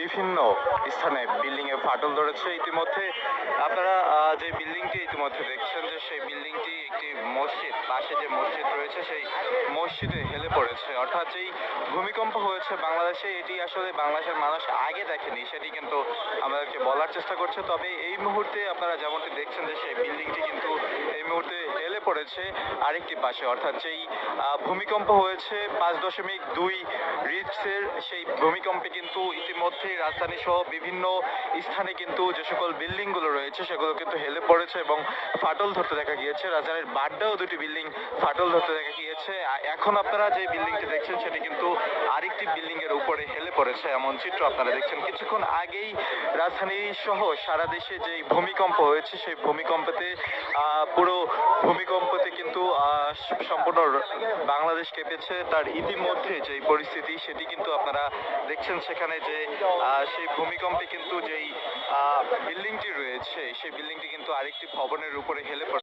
বিভিন্ন স্থানে বিল্ডিং এ ফাটল ধরেছে। ইতিমধ্যে আপনারা যে বিল্ডিংটি ইতিমধ্যে দেখছেন যে সেই বিল্ডিংটি একটি মসজিদ, পাশে যে মসজিদ রয়েছে সেই মসজিদে হেলে পড়েছে। অর্থাৎ যেই ভূমিকম্প হয়েছে বাংলাদেশে, এটি আসলে বাংলাদেশের মানুষ আগে দেখেনি, সেটি কিন্তু আমাদেরকে বলার চেষ্টা করছে। তবে এই মুহূর্তে আপনারা যেমনটি দেখছেন যে সেই বিল্ডিংটি কিন্তু এই মুহূর্তে হেলে পড়েছে আরেকটি পাশে। অর্থাৎ যেই ভূমিকম্প হয়েছে 5.2 রিচের, সেই ভূমিকম্পে কিন্তু ইতিমধ্যেই রাজধানী সহ বিভিন্ন স্থানে কিন্তু যে সকল বিল্ডিং গুলো রয়েছে সেগুলো কিন্তু হেলে পড়েছে এবং ফাটল ধরতে দেখা গিয়েছে। রাজধানীর বাড্ডাও দুটি বিল্ডিং ফাটল ধরতে দেখা গিয়েছে। এখন আপনারা যে বিল্ডিংটি দেখছেন সেটি কিন্তু আরেকটি বিল্ডিং এর উপরে হেলে পড়েছে, এমন চিত্র আপনারা দেখছেন। কিছুক্ষণ আগেই রাজধানী সহ সারা দেশে যে ভূমিকম্প হয়েছে সেই ভূমিকম্পতে পুরো ভূমিকম্পতে কিন্তু সম্পূর্ণ বাংলাদেশ কেঁপেছে। তার ইতিমধ্যে যে পরিস্থিতি সেটি কিন্তু আপনারা দেখছেন। সেখানে যে সেই ভূমিকম্পে কিন্তু যেই বিল্ডিংটি রয়েছে সেই বিল্ডিংটি কিন্তু আরেকটি ভবনের উপরে হেলে পড়ে।